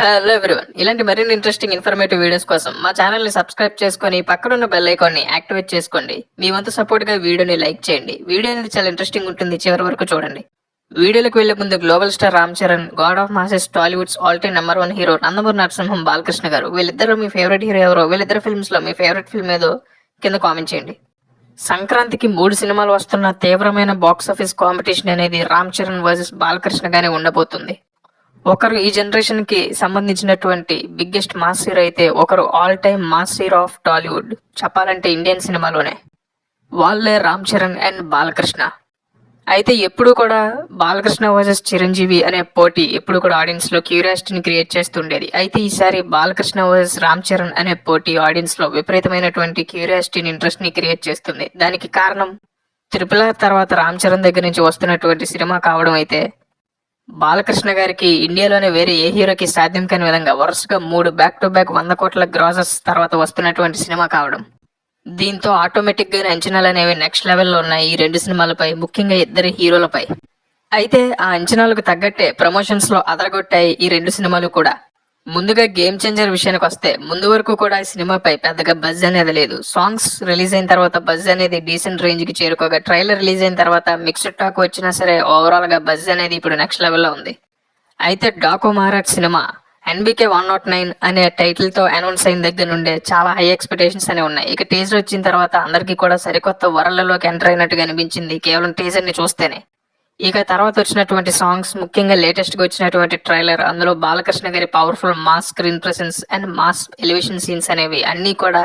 Hello everyone, ఇలాంటి మరిన్ని interesting informative videos కోసం మా ఛానల్ని సబ్స్క్రైబ్ చేసుకొని పక్కనున్న బెల్ ఐకాన్ని యాక్టివేట్ చేసుకోండి. మీ వంతు సపోర్ట్గా వీడియోని లైక్ చేయండి. వీడియో అనేది చాలా ఇంట్రెస్టింగ్ ఉంటుంది, చివరి వరకు చూడండి. వీడియోలకు వెళ్లే ముందు global star Ram Charan, God of masses, Tollywood's all time number 1 hero Nandamuri Narasimham Balakrishna గారు, వీళ్ళిద్దరూ మీ ఫేవరెట్ హీరో ఎవరో, వీళ్ళిద్దరు ఫిల్మ్స్ లో మీ ఫేవరెట్ ఫిల్మ్ ఏదో కింద కామెంట్ చేయండి. సంక్రాంతికి 3 సినిమాలు వస్తున్న తీవ్రమైన బాక్సాఫీస్ కాంపిటీషన్ అనేది రామ్ చరణ్ వర్సెస్ బాలకృష్ణ గానే ఉండబోతుంది. ఒకరు ఈ జనరేషన్ కి సంబంధించినటువంటి బిగ్గెస్ట్ మాస్ హీరో అయితే, ఒకరు all time mass hero of Tollywood, చెప్పాలంటే ఇండియన్ సినిమాలోనే. వాళ్ళే రామ్ చరణ్ అండ్ బాలకృష్ణ. అయితే ఎప్పుడు కూడా బాలకృష్ణ వర్సెస్ చిరంజీవి అనే పోటీ ఎప్పుడు కూడా ఆడియన్స్ లో క్యూరియాసిటీని క్రియేట్ చేస్తుండేది. అయితే ఈసారి బాలకృష్ణ వర్సెస్ రామ్ చరణ్ అనే పోటీ ఆడియన్స్ లో విపరీతమైనటువంటి క్యూరియాసిటీని, ఇంట్రెస్ట్ ని క్రియేట్ చేస్తుంది. దానికి కారణం RRR తర్వాత రామ్ చరణ్ దగ్గర నుంచి వస్తున్నటువంటి సినిమా కావడం అయితే, బాలకృష్ణ గారికి ఇండియాలోనే వేరే ఏ హీరోకి సాధ్యం కాని విధంగా వరుసగా 3 బ్యాక్ టు బ్యాక్ 100 కోట్ల గ్రాసెస్ తర్వాత వస్తున్నటువంటి సినిమా కావడం. దీంతో ఆటోమేటిక్ గా అంచనాలు అనేవి నెక్స్ట్ లెవెల్లో ఉన్నాయి ఈ 2 సినిమాలపై, ముఖ్యంగా ఇద్దరి హీరోలపై. అయితే ఆ అంచనాలకు తగ్గట్టే ప్రమోషన్స్ లో అదరగొట్టాయి ఈ 2 సినిమాలు కూడా. ముందుగా గేమ్ చేంజర్ విషయానికి వస్తే, ముందు వరకు కూడా ఈ సినిమాపై పెద్దగా బజ్ అనేది లేదు. సాంగ్స్ రిలీజ్ అయిన తర్వాత బజ్ అనేది డీసెంట్ రేంజ్ కి చేరుకోగా, ట్రైలర్ రిలీజ్ అయిన తర్వాత మిక్స్డ్ టాక్ వచ్చినా సరే ఓవరాల్ గా బజ్ అనేది ఇప్పుడు నెక్స్ట్ లెవెల్లో ఉంది. అయితే డాకు మహారాజ్ సినిమా NBK 109 అనే టైటిల్ తో అనౌన్స్ అయిన దగ్గర నుండే చాలా హై ఎక్స్పెక్టేషన్స్ అనేవి ఉన్నాయి. ఇక టీజర్ వచ్చిన తర్వాత అందరికీ కూడా సరికొత్త వరల్డ్లోకి ఎంటర్ అయినట్టుగా అనిపించింది కేవలం టీజర్ ని చూస్తేనే. ఇక తర్వాత వచ్చినటువంటి సాంగ్స్, ముఖ్యంగా లేటెస్ట్ గా వచ్చినటువంటి ట్రైలర్, అందులో బాలకృష్ణ గారి powerful mass screen presence and mass elevation scenes అనేవి అన్ని కూడా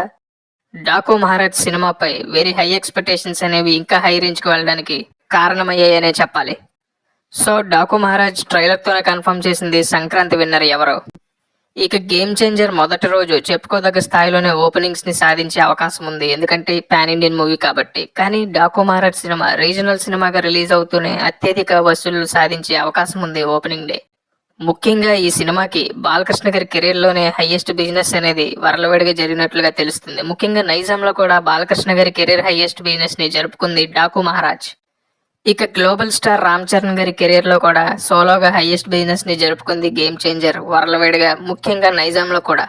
డాకు మహారాజ్ సినిమాపై వెరీ హై ఎక్స్పెక్టేషన్స్ అనేవి ఇంకా హై రేంజ్ కి వెళ్ళడానికి కారణమయ్యాయనే చెప్పాలి. సో డాకు మహారాజ్ ట్రైలర్ తోనే కన్ఫర్మ్ చేసింది సంక్రాంతి విన్నర్ ఎవరో. ఇక గేమ్ చేంజర్ మొదటి రోజు చెప్పుకోదగ్గ స్థాయిలోనే ఓపెనింగ్స్ ని సాధించే అవకాశం ఉంది, ఎందుకంటే పాన్ ఇండియన్ మూవీ కాబట్టి. కానీ డాకు మహారాజ్ సినిమా రీజనల్ సినిమాగా రిలీజ్ అవుతూనే అత్యధిక వసూళ్లు సాధించే అవకాశం ఉంది ఓపెనింగ్ డే. ముఖ్యంగా ఈ సినిమాకి బాలకృష్ణ గారి కెరీర్ లోనే హైయెస్ట్ బిజినెస్ అనేది వరలవేడిగా జరిగినట్లుగా తెలుస్తుంది. ముఖ్యంగా నైజాంలో కూడా బాలకృష్ణ గారి కెరీర్ హైయెస్ట్ బిజినెస్ ని జరుపుకుంది డాకు మహారాజ్. ఇక గ్లోబల్ స్టార్ రామ్ చరణ్ గారి కెరీర్ లో కూడా సోలోగా హైయెస్ట్ బిజినెస్ ని జరుపుకుంది గేమ్ చేంజర్ వరలవేడిగా, ముఖ్యంగా నైజాంలో కూడా.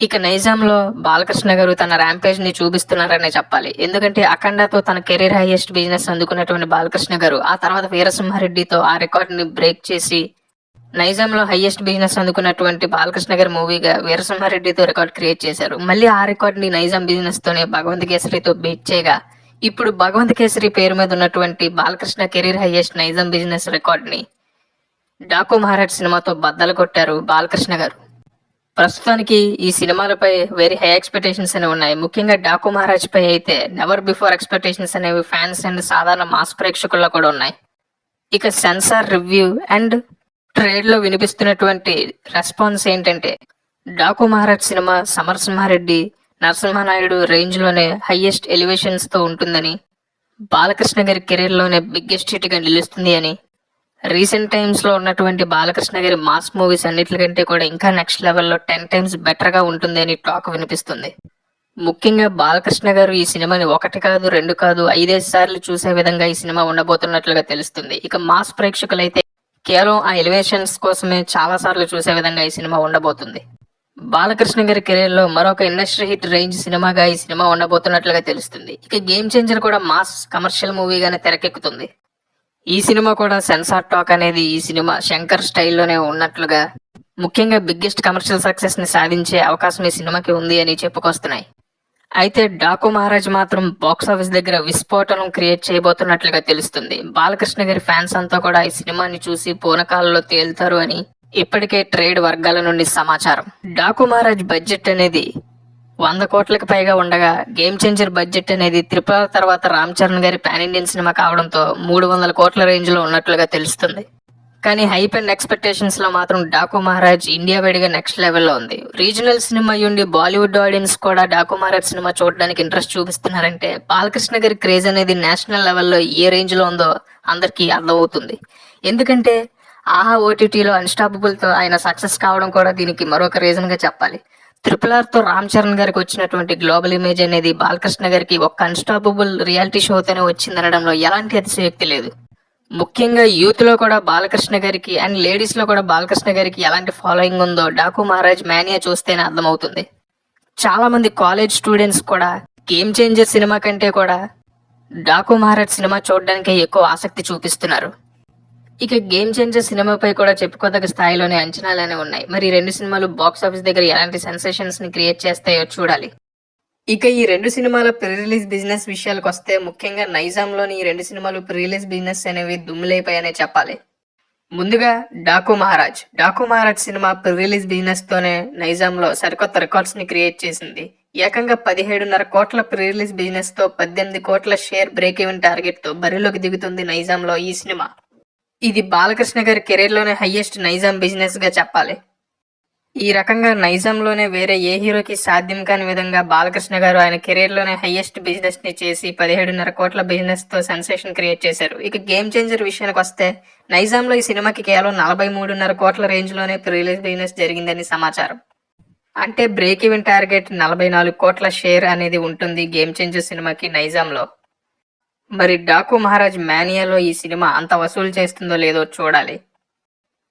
ఇక నైజాంలో బాలకృష్ణ గారు తన ర్యాంపేజ్ ని చూపిస్తున్నారనే చెప్పాలి. ఎందుకంటే అఖండతో తన కెరీర్ హైయెస్ట్ బిజినెస్ అందుకున్నటువంటి బాలకృష్ణ గారు ఆ తర్వాత వీరసింహారెడ్డితో ఆ రికార్డ్ ని బ్రేక్ చేసి నైజాంలో హైయెస్ట్ బిజినెస్ అందుకున్నటువంటి బాలకృష్ణ గారి మూవీగా వీరసింహారెడ్డితో రికార్డ్ క్రియేట్ చేశారు. మళ్ళీ ఆ రికార్డ్ ని నైజాం బిజినెస్ తోనే భగవంత్ కేసరితో బీట్ చేయగా, ఇప్పుడు భగవంత్ కేసరి పేరు మీద ఉన్నటువంటి Balakrishna career highest Nizam business record ని డాకు మహారాజ్ సినిమాతో బద్దలు కొట్టారు బాలకృష్ణ గారు. ప్రస్తుతానికి ఈ సినిమాలపై వెరీ హై ఎక్స్పెక్టేషన్స్ అనేవి ఉన్నాయి. ముఖ్యంగా డాకు మహారాజ్ పై అయితే నెవర్ బిఫోర్ ఎక్స్పెక్టేషన్స్ అనేవి ఫ్యాన్స్ అండ్ సాధారణ మాస్ ప్రేక్షకుల్లో కూడా ఉన్నాయి. ఇక సెన్సార్ రివ్యూ అండ్ ట్రేడ్ లో వినిపిస్తున్నటువంటి రెస్పాన్స్ ఏంటంటే, డాకు మహారాజ్ సినిమా సమరసింహారెడ్డి, నరసింహనాయుడు రేంజ్ లోనే హైయెస్ట్ ఎలివేషన్స్ తో ఉంటుందని, బాలకృష్ణ గారి కెరీర్ లోనే బిగ్గెస్ట్ హిట్ గా నిలుస్తుంది అని, రీసెంట్ టైమ్స్ లో ఉన్నటువంటి బాలకృష్ణ గారి మాస్ మూవీస్ అన్నిటికంటే కూడా ఇంకా నెక్స్ట్ లెవెల్లో 10 times బెటర్ గా ఉంటుంది అని టాక్ వినిపిస్తుంది. ముఖ్యంగా బాలకృష్ణ గారు ఈ సినిమాని 1 కాదు 2 కాదు 5 సార్లు చూసే విధంగా ఈ సినిమా ఉండబోతున్నట్లుగా తెలుస్తుంది. ఇక మాస్ ప్రేక్షకులైతే కేవలం ఆ ఎలివేషన్స్ కోసమే చాలా సార్లు చూసే విధంగా ఈ సినిమా ఉండబోతుంది. బాలకృష్ణ గారి కెరీర్ లో మరొక ఇండస్ట్రీ హిట్ రేంజ్ సినిమాగా ఈ సినిమా ఉండబోతున్నట్లుగా తెలుస్తుంది. ఇక గేమ్ చేంజర్ కూడా మాస్ కమర్షియల్ మూవీగానే తెరకెక్కుతుంది. ఈ సినిమా కూడా సెన్సార్ టాక్ అనేది ఈ సినిమా శంకర్ స్టైల్లోనే ఉన్నట్లుగా, ముఖ్యంగా బిగ్గెస్ట్ కమర్షియల్ సక్సెస్ ని సాధించే అవకాశం ఈ సినిమాకి ఉంది అని చెప్పుకొస్తున్నాయి. అయితే డాకు మహారాజ్ మాత్రం బాక్స్ ఆఫీస్ దగ్గర విస్ఫోటనం క్రియేట్ చేయబోతున్నట్లుగా తెలుస్తుంది. బాలకృష్ణ గారి ఫ్యాన్స్ అంతా కూడా ఈ సినిమాని చూసి పూనకాలలో తేలుతారు అని ఇప్పటికే ట్రేడ్ వర్గాల నుండి సమాచారం. డాకు మహారాజ్ బడ్జెట్ అనేది 100 కోట్లకు పైగా ఉండగా, గేమ్ చేంజర్ బడ్జెట్ అనేది RRR తర్వాత రామ్ చరణ్ గారి పాన్ ఇండియన్ సినిమా కావడంతో 300 కోట్ల రేంజ్ లో ఉన్నట్లుగా తెలుస్తుంది. కానీ హైప్ అండ్ ఎక్స్పెక్టేషన్స్ లో మాత్రం డాకు మహారాజ్ ఇండియా వైడ్గా నెక్స్ట్ లెవెల్లో ఉంది. రీజనల్ సినిమా ఉండి బాలీవుడ్ ఆడియన్స్ కూడా డాకు మహారాజ్ సినిమా చూడడానికి ఇంట్రెస్ట్ చూపిస్తున్నారంటే, బాలకృష్ణ గారి క్రేజ్ అనేది నేషనల్ లెవెల్లో ఏ రేంజ్ లో ఉందో అందరికీ అర్థమవుతుంది. ఎందుకంటే ఆహా OTTలో అన్స్టాపబుల్ తో ఆయన సక్సెస్ కావడం కూడా దీనికి మరొక రీజన్ గా చెప్పాలి. RRR తో రామ్ చరణ్ గారికి వచ్చినటువంటి గ్లోబల్ ఇమేజ్ అనేది బాలకృష్ణ గారికి ఒక్క అన్స్టాపబుల్ రియాలిటీ షోతోనే వచ్చిందనడంలో ఎలాంటి అతిశయోక్తి లేదు. ముఖ్యంగా యూత్‌లో కూడా బాలకృష్ణ గారికి అండ్ లేడీస్‌లో కూడా బాలకృష్ణ గారికి ఎలాంటి ఫాలోయింగ్ ఉందో 'డాకు మహారాజ్ మానియా' చూస్తేనే అర్థమవుతుంది. చాలామంది కాలేజ్ స్టూడెంట్స్ కూడా 'గేమ్ చేంజర్' సినిమా కంటే కూడా 'డాకు మహారాజ్' సినిమా చూడడానికే ఎక్కువ ఆసక్తి చూపిస్తున్నారు. ఇక 'గేమ్ చేంజర్' సినిమాపై కూడా చెప్పుకోదగ్గ స్థాయిలోనే అంచనాలనే ఉన్నాయి. మరి ఈ 2 సినిమాలు బాక్స్ ఆఫీస్ దగ్గర ఎలాంటి సెన్సేషన్స్‌ని క్రియేట్ చేస్తాయో చూడాలి. ఇక ఈ 2 సినిమాల ప్రీ రిలీజ్ బిజినెస్ విషయాలకొస్తే ముఖ్యంగా 'నైజాం'లోని ఈ 2 సినిమాలు ప్రీ రిలీజ్ బిజినెస్ అనేవి దుమ్ములేపాయనే చెప్పాలి. ముందుగా 'డాకు మహారాజ్'. 'డాకు మహారాజ్' సినిమా ప్రీ రిలీజ్ బిజినెస్‌తోనే నైజాంలో సరికొత్త రికార్డ్స్‌ని క్రియేట్ చేసింది. ఏకంగా 17.5 కోట్ల ప్రీ రిలీజ్ బిజినెస్‌తో 18 కోట్ల షేర్ బ్రేక్ ఈవెన్ టార్గెట్‌తో బరిలోకి దిగుతుంది నైజాంలో ఈ సినిమా. ఇది బాలకృష్ణ గారి కెరీర్‌లోనే హైయెస్ట్ నైజాం బిజినెస్‌గా చెప్పాలి. ఈ రకంగా నైజాంలోనే వేరే ఏ హీరోకి సాధ్యం కాని విధంగా బాలకృష్ణ గారు ఆయన కెరీర్‌లోనే హైయెస్ట్ బిజినెస్‌ని చేసి 17.5 కోట్ల బిజినెస్‌తో సెన్సేషన్ క్రియేట్ చేశారు. ఇక 'గేమ్ చేంజర్' విషయానికొస్తే నైజాంలో ఈ సినిమాకి కేవలం 43.5 కోట్ల రేంజ్‌లోనే ప్రీ రిలీజ్ బిజినెస్ జరిగిందని సమాచారం. అంటే బ్రేక్ ఈవెన్ టార్గెట్ 44 కోట్ల షేర్ అనేది ఉంటుంది 'గేమ్ చేంజర్' సినిమాకి నైజాంలో. మరి 'డాకు మహారాజ్ మానియా'లో ఈ సినిమా అంత వసూలు చేస్తుందో లేదో చూడాలి.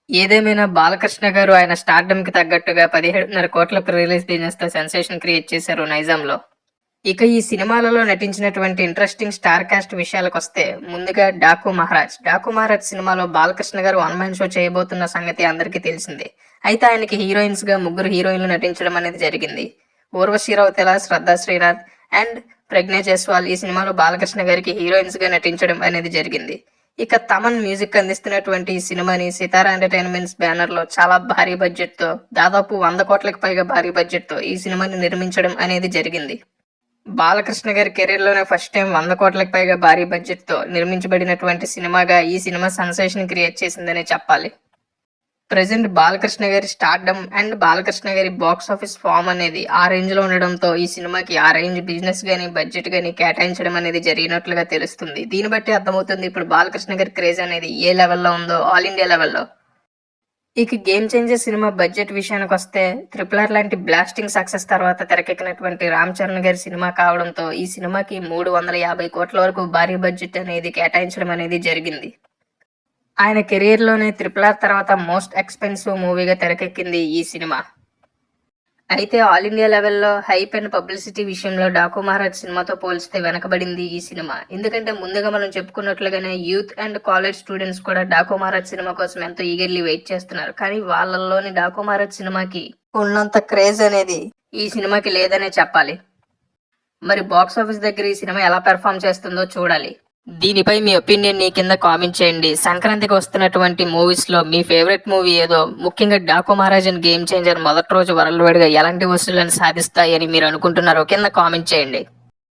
ఏదేమైనా బాలకృష్ణ గారు ఆయన స్టార్డమ్‌కి తగ్గట్టుగా 17.5 కోట్ల ప్రీ రిలీజ్ బిజినెస్‌తో సెన్సేషన్ క్రియేట్ చేశారు నైజాంలో. ఇక ఈ సినిమాలలో నటించినటువంటి ఇంట్రెస్టింగ్ స్టార్ కాస్ట్ విషయాలకొస్తే ముందుగా 'డాకు మహారాజ్'. 'డాకు మహారాజ్' సినిమాలో బాలకృష్ణ గారు వన్ మ్యాన్ షో చేయబోతున్న సంగతి అందరికీ తెలిసిందే. అయితే ఆయనకి హీరోయిన్స్‌గా 3 హీరోయిన్లు నటించడం అనేది జరిగింది. ఊర్వశి రౌతెల, శ్రద్ధా శ్రీనాథ్ అండ్ ప్రజ్ఞా జైస్వాల్ ఈ సినిమాలో బాలకృష్ణ గారికి హీరోయిన్స్‌గా నటించడం అనేది జరిగింది. ఇక తమన్ మ్యూజిక్ అందిస్తున్నటువంటి ఈ సినిమాని సితారా ఎంటర్టైన్మెంట్స్ బ్యానర్‌లో చాలా భారీ బడ్జెట్‌తో దాదాపు 100 కోట్లకు పైగా భారీ బడ్జెట్‌తో ఈ సినిమాని నిర్మించడం అనేది జరిగింది. బాలకృష్ణ గారి కెరీర్‌లోనే ఫస్ట్ టైం 100 కోట్లకు పైగా భారీ బడ్జెట్‌తో నిర్మించబడినటువంటి సినిమాగా ఈ సినిమా సెన్సేషన్ క్రియేట్ చేసిందనే చెప్పాలి. ప్రెజెంట్ బాలకృష్ణ గారి స్టార్డమ్ అండ్ బాలకృష్ణ గారి బాక్స్ ఆఫీస్ ఫామ్ అనేది ఆ రేంజ్‌లో ఉండడంతో ఈ సినిమాకి ఆ రేంజ్ బిజినెస్ గాని, బడ్జెట్ గాని కేటాయించడం అనేది జరిగినట్లుగా తెలుస్తుంది. దీన్ని బట్టి అర్థమవుతుంది ఇప్పుడు బాలకృష్ణ గారి క్రేజ్ అనేది ఏ లెవెల్‌లో ఉందో ఆల్ ఇండియా లెవెల్‌లో. ఇక 'గేమ్ చేంజర్' సినిమా బడ్జెట్ విషయానికొస్తే 'RRR' లాంటి బ్లాస్టింగ్ సక్సెస్ తర్వాత తెరకెక్కినటువంటి రామ్ చరణ్ గారి సినిమా కావడంతో ఈ సినిమాకి 350 కోట్ల వరకు భారీ బడ్జెట్ అనేది కేటాయించడం అనేది జరిగింది. ఆయన కెరీర్‌లోనే 'RRR' తర్వాత మోస్ట్ ఎక్స్‌పెన్సివ్ మూవీగా తెరకెక్కింది ఈ సినిమా. అయితే ఆల్ ఇండియా లెవెల్‌లో హైప్ అండ్ పబ్లిసిటీ విషయంలో 'డాకు మహారాజ్' సినిమాతో పోల్చితే వెనకబడింది ఈ సినిమా. ఎందుకంటే ముందుగా మనం చెప్పుకున్నట్లుగానే యూత్ అండ్ కాలేజ్ స్టూడెంట్స్ కూడా 'డాకు మహారాజ్' సినిమా కోసం ఎంతో ఈగర్లీ వెయిట్ చేస్తున్నారు. కానీ వాళ్ళల్లోని 'డాకు మహారాజ్' సినిమాకి ఉన్నంత క్రేజ్ అనేది ఈ సినిమాకి లేదనే చెప్పాలి. మరి బాక్స్ ఆఫీస్ దగ్గర ఈ సినిమా ఎలా పెర్ఫార్మ్ చేస్తుందో చూడాలి. దీనిపై మీ ఒపీనియన్ని కింద కామెంట్ చేయండి. సంక్రాంతికి వస్తున్నటువంటి మూవీస్‌లో మీ ఫేవరెట్ మూవీ ఏదో, ముఖ్యంగా 'Daaku Maharaj' and 'game changer' మొదటి రోజు వరల్డ్ వైడ్‌గా ఎలాంటి వసూళ్లను సాధిస్తాయని మీరు అనుకుంటున్నారో కింద కామెంట్ చేయండి.